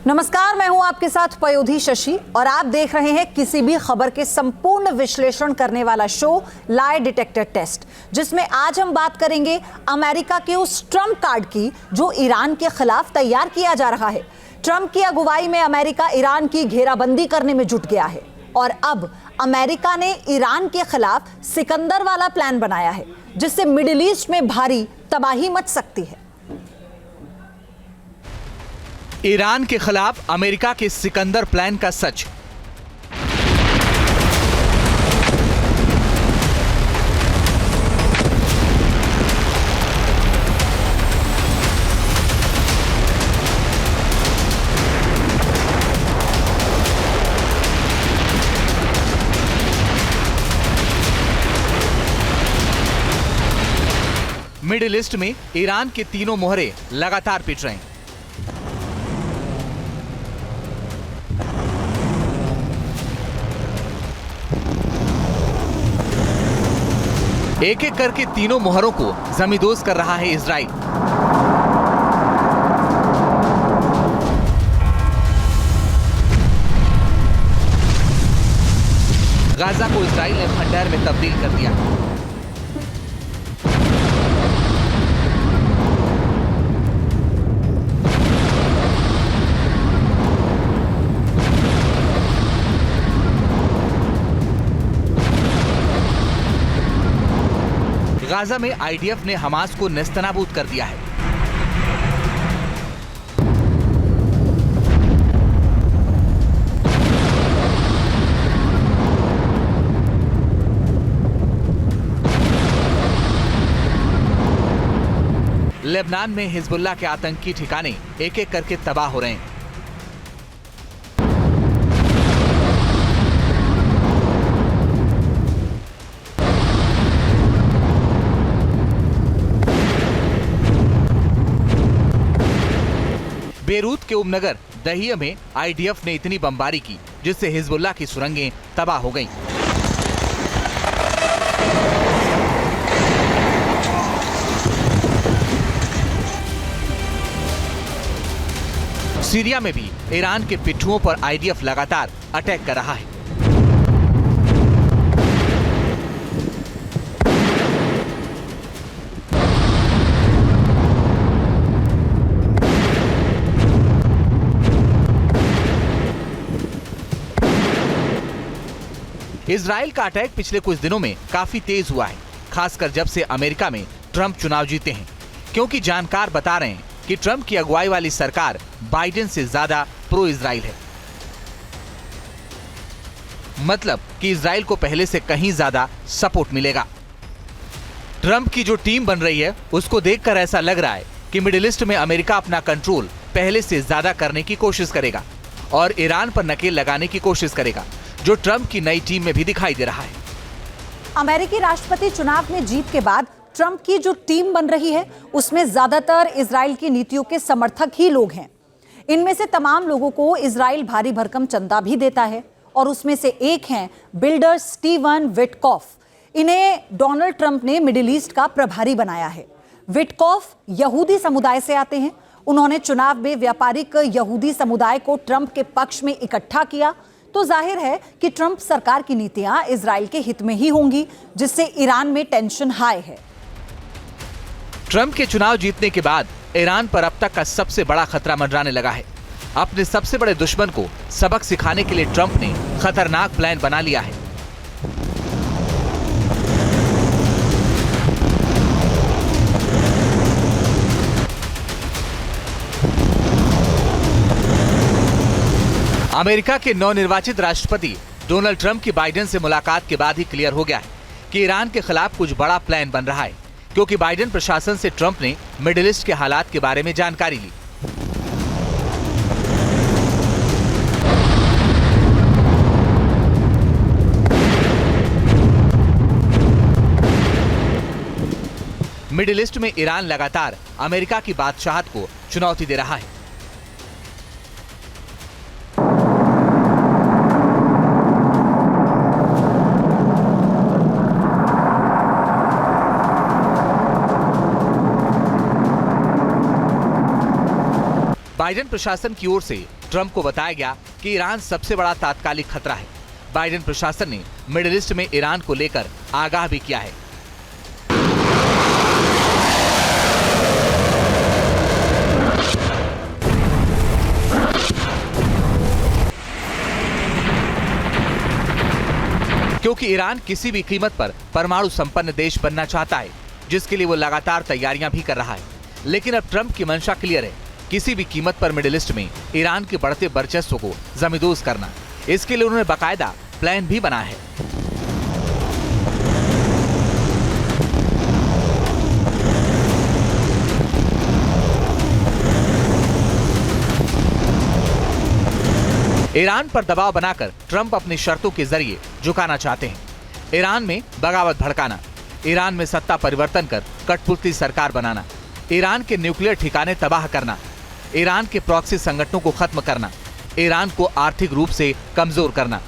नमस्कार, मैं हूं आपके साथ पयोधी शशि और आप देख रहे हैं किसी भी खबर के संपूर्ण विश्लेषण करने वाला शो लाई डिटेक्टर टेस्ट, जिसमें आज हम बात करेंगे अमेरिका के उस ट्रंप कार्ड की जो ईरान के खिलाफ तैयार किया जा रहा है। ट्रंप की अगुवाई में अमेरिका ईरान की घेराबंदी करने में जुट गया है और अब अमेरिका ने ईरान के खिलाफ सिकंदर वाला प्लान बनाया है, जिससे मिडिल ईस्ट में भारी तबाही मच सकती है। ईरान के खिलाफ अमेरिका के सिकंदर प्लान का सच। मिडिल ईस्ट में ईरान के तीनों मोहरे लगातार पिट रहे हैं। एक एक करके तीनों मोहरों को जमींदोज कर रहा है इजराइल। गाजा को इजराइल ने खंडहर में तब्दील कर दिया। गाजा में आईडीएफ ने हमास को नेस्तनाबूद कर दिया है। लेबनान में हिजबुल्लाह के आतंकी ठिकाने एक एक करके तबाह हो रहे हैं। बेरूत के उपनगर दहिया में आईडीएफ ने इतनी बमबारी की जिससे हिजबुल्लाह की सुरंगें तबाह हो गईं। सीरिया में भी ईरान के पिट्ठुओं पर आईडीएफ लगातार अटैक कर रहा है। इजराइल का अटैक पिछले कुछ दिनों में काफी तेज हुआ है, खासकर जब से अमेरिका में ट्रंप चुनाव जीते हैं, क्योंकि जानकार बता रहे हैं कि ट्रंप की अगुवाई वाली सरकार बाइडेन से ज्यादा प्रो इजराइल है। मतलब कि इजराइल को पहले से कहीं ज्यादा सपोर्ट मिलेगा। ट्रंप की जो टीम बन रही है उसको देखकर ऐसा लग रहा है कि मिडिल ईस्ट में अमेरिका अपना कंट्रोल पहले से ज्यादा करने की कोशिश करेगा और ईरान पर नकेल लगाने की कोशिश करेगा, जो ट्रंप की नई टीम में भी दिखाई दे रहा है। अमेरिकी राष्ट्रपति चुनाव में जीत के बाद ट्रंप की जो टीम बन रही है उसमें ज्यादातर इजराइल की नीतियों के समर्थक ही लोग हैं। इनमें से तमाम लोगों को इजराइल भारी भरकम चंदा भी देता है और उसमें से एक हैं बिल्डर स्टीवन विटकॉफ। इन्हें डोनाल्ड ट्रंप ने मिडिल ईस्ट का प्रभारी बनाया है। विटकॉफ यहूदी समुदाय से आते हैं। उन्होंने चुनाव में व्यापारिक यहूदी समुदाय को ट्रंप के पक्ष में इकट्ठा किया, तो जाहिर है कि ट्रंप सरकार की नीतियां इजराइल के हित में ही होंगी, जिससे ईरान में टेंशन हाई है। ट्रंप के चुनाव जीतने के बाद ईरान पर अब तक का सबसे बड़ा खतरा मंडराने लगा है। अपने सबसे बड़े दुश्मन को सबक सिखाने के लिए ट्रंप ने खतरनाक प्लान बना लिया है। अमेरिका के नवनिर्वाचित राष्ट्रपति डोनाल्ड ट्रंप की बाइडेन से मुलाकात के बाद ही क्लियर हो गया है कि ईरान के खिलाफ कुछ बड़ा प्लान बन रहा है, क्योंकि बाइडेन प्रशासन से ट्रंप ने मिडिल ईस्ट के हालात के बारे में जानकारी ली। मिडिल ईस्ट में ईरान लगातार अमेरिका की बादशाहत को चुनौती दे रहा है। बाइडेन प्रशासन की ओर से ट्रंप को बताया गया कि ईरान सबसे बड़ा तात्कालिक खतरा है। बाइडेन प्रशासन ने मिडिल ईस्ट में ईरान को लेकर आगाह भी किया है। क्योंकि ईरान किसी भी कीमत पर परमाणु संपन्न देश बनना चाहता है, जिसके लिए वो लगातार तैयारियां भी कर रहा है। लेकिन अब ट्रंप की मंशा क्लियर है, किसी भी कीमत पर मिडिल ईस्ट में ईरान के बढ़ते वर्चस्व को जमींदोज करना। इसके लिए उन्होंने बाकायदा प्लान भी बनाया है। ईरान पर दबाव बनाकर ट्रंप अपनी शर्तों के जरिए झुकाना चाहते हैं। ईरान में बगावत भड़काना, ईरान में सत्ता परिवर्तन कर कठपुतली सरकार बनाना, ईरान के न्यूक्लियर ठिकाने तबाह करना, ईरान के प्रॉक्सी संगठनों को खत्म करना, ईरान को आर्थिक रूप से कमजोर करना।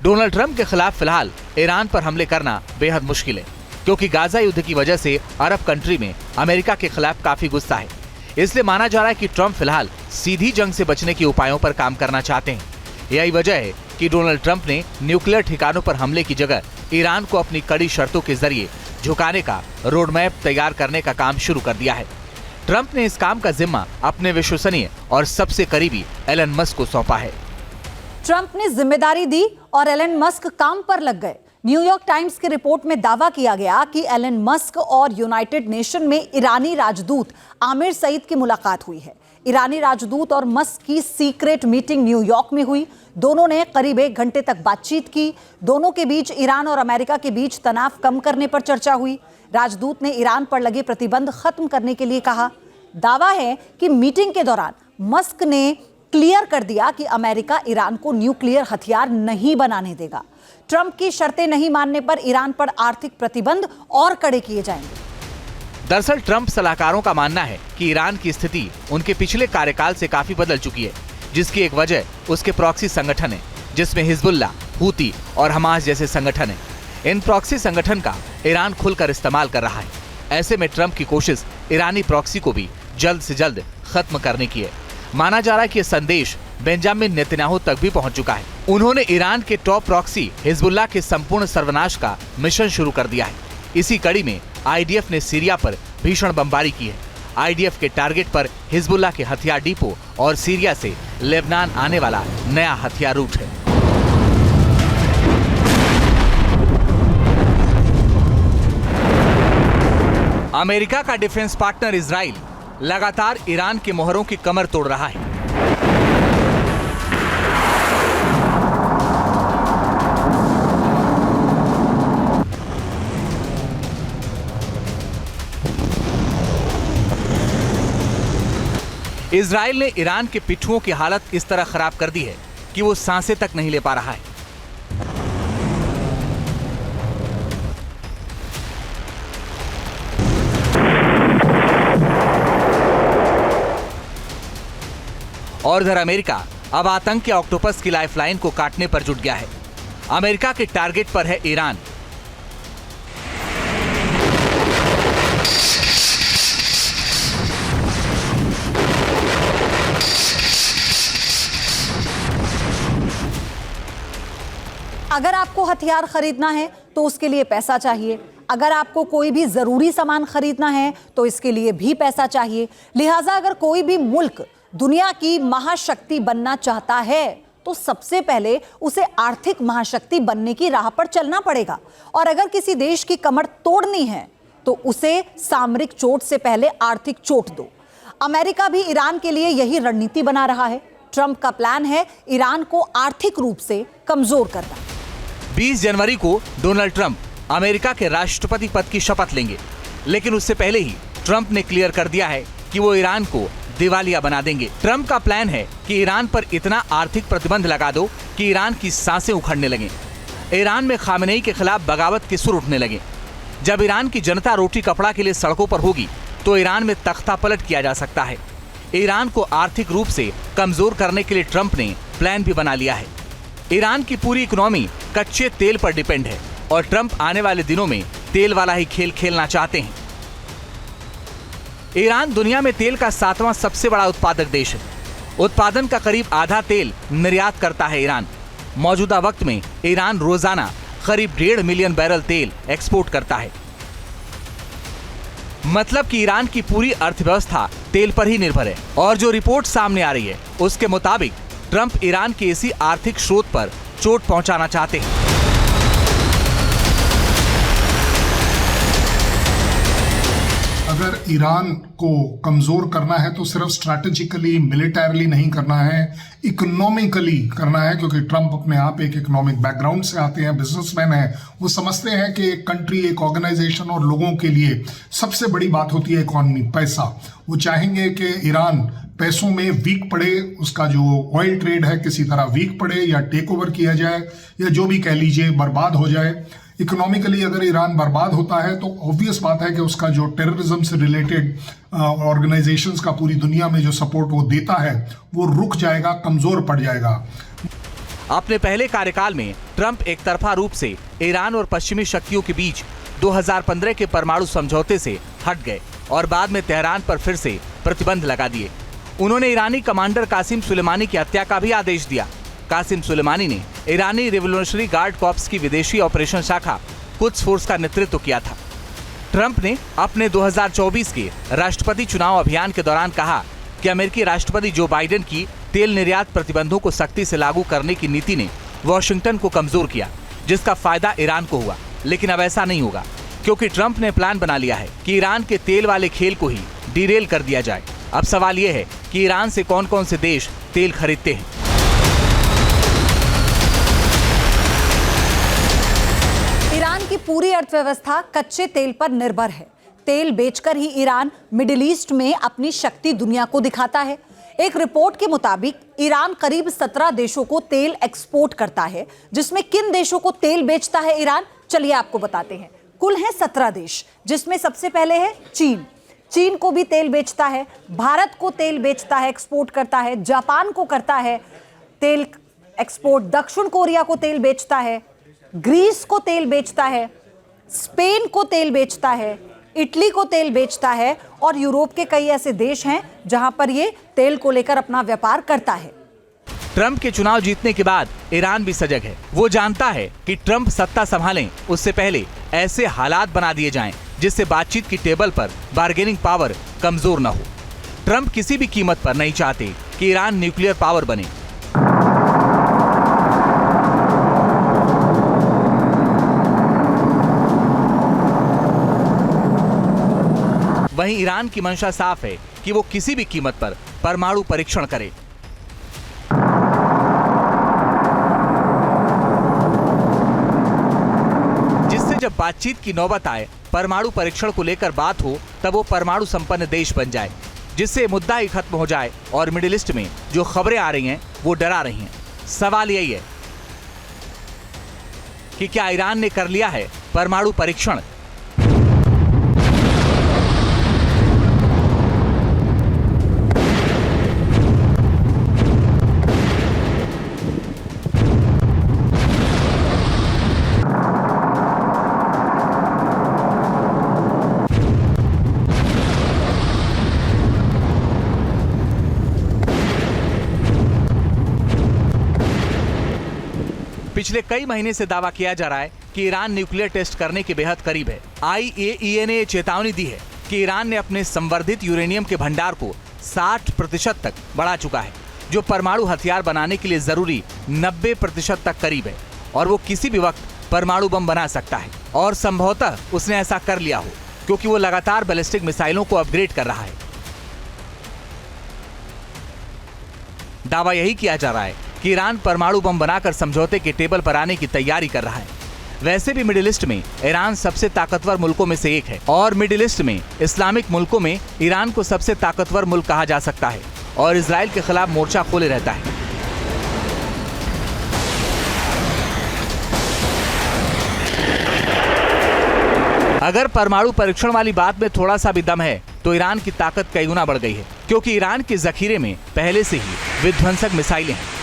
डोनाल्ड ट्रंप के खिलाफ फिलहाल ईरान पर हमले करना बेहद मुश्किल है, क्योंकि गाजा युद्ध की वजह से अरब कंट्री में अमेरिका के खिलाफ काफी गुस्सा है। इसलिए माना जा रहा है कि ट्रंप फिलहाल सीधी जंग से बचने के उपायों पर काम करना चाहते हैं। यही वजह है कि डोनाल्ड ट्रंप ने न्यूक्लियर ठिकानों पर हमले की जगह ईरान को अपनी कड़ी शर्तों के जरिए झुकाने का रोड मैप तैयार करने का काम शुरू कर दिया है। ट्रंप ने इस काम का जिम्मा अपने विश्वसनीय और सबसे करीबी एलन मस्क को सौंपा है। ट्रंप ने जिम्मेदारी दी और एलन मस्क काम पर लग गए। न्यूयॉर्क टाइम्स की रिपोर्ट में दावा किया गया कि एलन मस्क और यूनाइटेड नेशन में ईरानी राजदूत आमिर सईद की मुलाकात हुई है। ईरानी राजदूत और मस्क की सीक्रेट मीटिंग न्यूयॉर्क में हुई। दोनों ने करीब 1 घंटे तक बातचीत की। दोनों के बीच ईरान और अमेरिका के बीच तनाव कम करने पर चर्चा हुई। राजदूत ने ईरान पर लगे प्रतिबंध खत्म करने के लिए कहा। दावा है कि मीटिंग के दौरान मस्क ने क्लियर कर दिया कि अमेरिका ईरान को न्यूक्लियर हथियार नहीं बनाने देगा। ट्रंप की शर्तें नहीं मानने पर ईरान पर आर्थिक प्रतिबंध और कड़े किए जाएंगे। दरअसल ट्रंप सलाहकारों का मानना है कि ईरान की स्थिति उनके पिछले कार्यकाल से काफी बदल चुकी है, जिसकी एक वजह उसके प्रॉक्सी संगठन है, जिसमें हिजबुल्लाह, हूती और हमास जैसे संगठन हैं। इन प्रॉक्सी संगठन का ईरान खुलकर इस्तेमाल कर रहा है। ऐसे में ट्रंप की कोशिश ईरानी प्रॉक्सी को भी जल्द से जल्द खत्म करने की है। माना जा रहा है कि यह संदेश बेंजामिन नेतन्याहू तक भी पहुंच चुका है। उन्होंने ईरान के टॉप प्रॉक्सी हिजबुल्लाह के संपूर्ण सर्वनाश का मिशन शुरू कर दिया है। इसी कड़ी में आईडीएफ ने सीरिया पर भीषण बमबारी की है। आईडीएफ के टारगेट पर हिजबुल्लाह के हथियार डिपो और सीरिया से लेबनान आने वाला नया हथियार रूट है। अमेरिका का डिफेंस पार्टनर इजराइल लगातार ईरान के मोहरों की कमर तोड़ रहा है। इजराइल ने ईरान के पिट्ठुओं की हालत इस तरह खराब कर दी है कि वो सांसें तक नहीं ले पा रहा है। और इधर अमेरिका अब आतंक के ऑक्टोपस की लाइफलाइन को काटने पर जुट गया है। अमेरिका के टारगेट पर है ईरान। अगर आपको हथियार खरीदना है तो उसके लिए पैसा चाहिए। अगर आपको कोई भी जरूरी सामान खरीदना है तो इसके लिए भी पैसा चाहिए। लिहाजा अगर कोई भी मुल्क दुनिया की महाशक्ति बनना चाहता है तो सबसे पहले उसे आर्थिक महाशक्ति बनने की राह पर चलना पड़ेगा। और अगर किसी देश की कमर तोड़नी है तो उसे सामरिक चोट से पहले आर्थिक चोट दो। अमेरिका भी ईरान के लिए यही रणनीति बना रहा है। ट्रंप का प्लान है ईरान को आर्थिक रूप से कमजोर करना। 20 जनवरी को डोनाल्ड ट्रंप अमेरिका के राष्ट्रपति पद की शपथ लेंगे, लेकिन उससे पहले ही ट्रंप ने क्लियर कर दिया है कि वो ईरान को दिवालिया बना देंगे। ट्रंप का प्लान है कि ईरान पर इतना आर्थिक प्रतिबंध लगा दो कि ईरान की सांसें उखड़ने लगें। ईरान में खामेनेई के खिलाफ बगावत के सुर उठने लगे। जब ईरान की जनता रोटी कपड़ा के लिए सड़कों पर होगी तो ईरान में तख्ता पलट किया जा सकता है। ईरान को आर्थिक रूप से कमजोर करने के लिए ट्रंप ने प्लान भी बना लिया है। ईरान की पूरी इकोनॉमी कच्चे तेल पर डिपेंड है और ट्रंप आने वाले दिनों में तेल वाला ही खेल खेलना चाहते हैं। ईरान दुनिया में तेल का 7वां सबसे बड़ा उत्पादक देश है। उत्पादन का करीब आधा तेल निर्यात करता है ईरान। मौजूदा वक्त में ईरान रोजाना करीब 1.5 मिलियन बैरल तेल एक्सपोर्ट करता है। मतलब कि ईरान की पूरी अर्थव्यवस्था तेल पर ही निर्भर है। और जो रिपोर्ट सामने आ रही है उसके मुताबिक ट्रंप ईरान के इसी आर्थिक स्रोत पर चोट पहुंचाना चाहते हैं। अगर ईरान को कमजोर करना है तो सिर्फ स्ट्रैटेजिकली मिलिटरली नहीं करना है, इकोनॉमिकली करना है, क्योंकि ट्रंप अपने आप एक इकोनॉमिक बैकग्राउंड से आते हैं, बिजनेसमैन हैं। वो समझते हैं कि एक कंट्री, एक ऑर्गेनाइजेशन और लोगों के लिए सबसे बड़ी बात होती है इकोनॉमी, पैसा। वो चाहेंगे कि ईरान पैसों में वीक पड़े, उसका जो ऑयल ट्रेड है किसी तरह वीक पड़े या टेक ओवर किया जाए या जो भी कह लीजिए बर्बाद हो जाए। इकोनॉमिकली अगर ईरान बर्बाद होता है तो ऑब्वियस बात है कि उसका जो टेररिज्म से रिलेटेड ऑर्गेनाइजेशंस का पूरी दुनिया में जो सपोर्ट वो देता है वो रुक जाएगा, कमजोर पड़ जाएगा। अपने पहले कार्यकाल में ट्रंप एक तरफा रूप से ईरान और पश्चिमी शक्तियों के बीच 2015 के परमाणु समझौते से हट गए और बाद में तेहरान पर फिर से प्रतिबंध लगा दिए। उन्होंने ईरानी कमांडर कासिम सुलेमानी की हत्या का भी आदेश दिया। कासिम सुलेमानी ने ईरानी रिवोल्यूशनरी गार्ड कॉर्प्स की विदेशी ऑपरेशन शाखा कुद्स फोर्स का नेतृत्व किया था। ट्रंप ने अपने 2024 के राष्ट्रपति चुनाव अभियान के दौरान कहा कि अमेरिकी राष्ट्रपति जो बाइडेन की तेल निर्यात प्रतिबंधों को सख्ती से लागू करने की नीति ने वॉशिंगटन को कमजोर किया, जिसका फायदा ईरान को हुआ। लेकिन अब ऐसा नहीं होगा, क्योंकि ट्रंप ने प्लान बना लिया है कि ईरान के तेल वाले खेल को ही डिरेल कर दिया जाए। अब सवाल यह है कि ईरान से कौन कौन से देश तेल खरीदते हैं। ईरान की पूरी अर्थव्यवस्था कच्चे तेल पर निर्भर है। तेल बेचकर ही ईरान मिडिल ईस्ट में अपनी शक्ति दुनिया को दिखाता है। एक रिपोर्ट के मुताबिक ईरान करीब 17 देशों को तेल एक्सपोर्ट करता है। जिसमें किन देशों को तेल बेचता है ईरान, चलिए आपको बताते हैं। कुल है 17 देश, जिसमें सबसे पहले है चीन। चीन को भी तेल बेचता है, भारत को तेल बेचता है, एक्सपोर्ट करता है, जापान को करता है तेल एक्सपोर्ट, दक्षिण कोरिया को तेल बेचता है, ग्रीस को तेल बेचता है, स्पेन को तेल बेचता है, इटली को तेल बेचता है और यूरोप के कई ऐसे देश हैं जहां पर ये तेल को लेकर अपना व्यापार करता है। ट्रंप के चुनाव जीतने के बाद ईरान भी सजग है। वो जानता है कि ट्रंप सत्ता संभालें उससे पहले ऐसे हालात बना दिए जाएं जिससे बातचीत की टेबल पर बार्गेनिंग पावर कमजोर न हो। ट्रंप किसी भी कीमत पर नहीं चाहते कि ईरान न्यूक्लियर पावर बने। वहीं ईरान की मंशा साफ है कि वो किसी भी कीमत पर परमाणु परीक्षण करे। जिससे जब बातचीत की नौबत आए, परमाणु परीक्षण को लेकर बात हो, तब वो परमाणु संपन्न देश बन जाए, जिससे मुद्दा ही खत्म हो जाए और मिडिल ईस्ट में जो खबरें आ रही हैं वो डरा रही हैं। सवाल यही है कि क्या ईरान ने कर लिया है परमाणु परीक्षण? पिछले कई महीने से दावा किया जा रहा है कि ईरान न्यूक्लियर टेस्ट करने के बेहद करीब है। IAEA ने चेतावनी दी है कि ईरान ने अपने संवर्धित यूरेनियम के भंडार को 60% तक बढ़ा चुका है, जो परमाणु हथियार बनाने के लिए जरूरी 90% तक करीब है और वो किसी भी वक्त परमाणु बम बना सकता है। और संभवतः उसने ऐसा कर लिया हो, क्योंकि वो लगातार बैलिस्टिक मिसाइलों को अपग्रेड कर रहा है। दावा यही किया जा रहा है कि ईरान परमाणु बम बनाकर समझौते के टेबल पर आने की तैयारी कर रहा है। वैसे भी मिडिल ईस्ट में ईरान सबसे ताकतवर मुल्कों में से एक है और मिडिल ईस्ट में इस्लामिक मुल्कों में ईरान को सबसे ताकतवर मुल्क कहा जा सकता है और इजराइल के खिलाफ मोर्चा खोले रहता है। अगर परमाणु परीक्षण वाली बात में थोड़ा सा भी दम है तो ईरान की ताकत कई गुना बढ़ गई है, क्योंकि ईरान के जखीरे में पहले से ही विध्वंसक मिसाइलें हैं।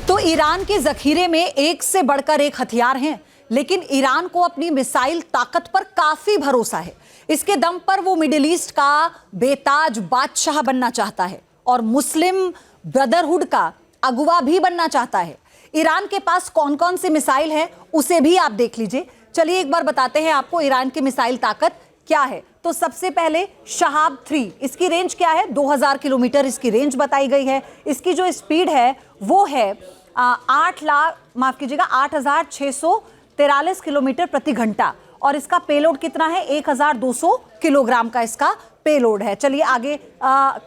तो ईरान के जखीरे में एक से बढ़कर एक हथियार हैं। लेकिन ईरान को अपनी मिसाइल ताकत पर काफी भरोसा है। इसके दम पर वो मिडिल ईस्ट का बेताज बादशाह बनना चाहता है और मुस्लिम ब्रदरहुड का अगुवा भी बनना चाहता है। ईरान के पास कौन कौन सी मिसाइल है उसे भी आप देख लीजिए। चलिए एक बार बताते हैं आपको ईरान की मिसाइल ताकत क्या है। तो सबसे पहले शहाब 3, इसकी रेंज क्या है? 2000 किलोमीटर इसकी रेंज बताई गई है। इसकी जो स्पीड है वो है 8643 किलोमीटर प्रति घंटा और इसका पेलोड कितना है? 1200 किलोग्राम का इसका पेलोड है। चलिए आगे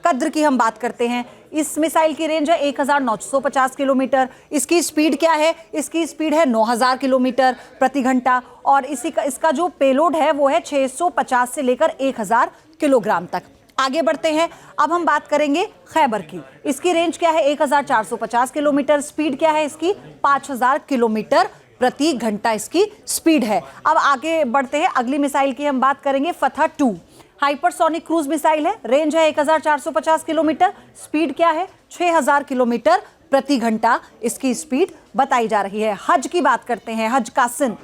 कद्र की हम बात करते हैं। इस मिसाइल की रेंज है 1950 किलोमीटर। इसकी स्पीड क्या है? इसकी स्पीड है 9000 किलोमीटर प्रति घंटा और इसका जो पेलोड है वो है 650 से लेकर 1000 किलोग्राम तक। आगे बढ़ते हैं। अब हम बात करेंगे खैबर की। इसकी रेंज क्या है? 1450 किलोमीटर। स्पीड क्या है इसकी? 5000 किलोमीटर प्रति घंटा इसकी स्पीड है। अब आगे बढ़ते हैं, अगली मिसाइल की हम बात करेंगे फतह 2। हाइपरसोनिक क्रूज मिसाइल है। रेंज है 1450 किलोमीटर। स्पीड क्या है? 6000 किलोमीटर प्रति घंटा इसकी स्पीड बताई जा रही है। हज की बात करते हैं, हज कासिन।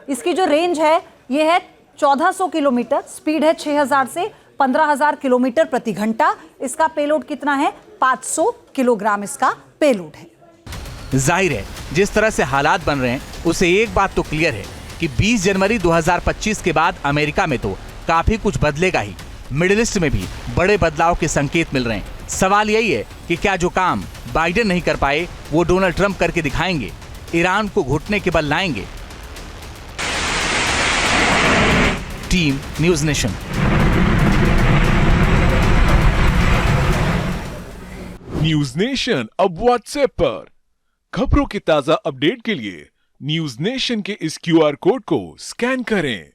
इसकी जो रेंज है ये है 1400 किलोमीटर। स्पीड है 6000 से 15000 किलोमीटर प्रति घंटा। इसका पेलोड कितना है? 500 किलोग्राम इसका पेलोड है। जाहिर है जिस तरह से हालात बन रहे हैं उसे एक बात तो क्लियर है कि 20 जनवरी 2025 के बाद अमेरिका में तो काफी कुछ बदलेगा ही। मिडिल ईस्ट में भी बड़े बदलाव के संकेत मिल रहे हैं। सवाल यही है कि क्या जो काम बाइडेन नहीं कर पाए वो डोनाल्ड ट्रंप करके दिखाएंगे, ईरान को घुटने के बल लाएंगे। Team news nation. News nation अब व्हाट्सएप पर खबरों के ताजा अपडेट के लिए न्यूज़ नेशन के इस QR कोड को स्कैन करें।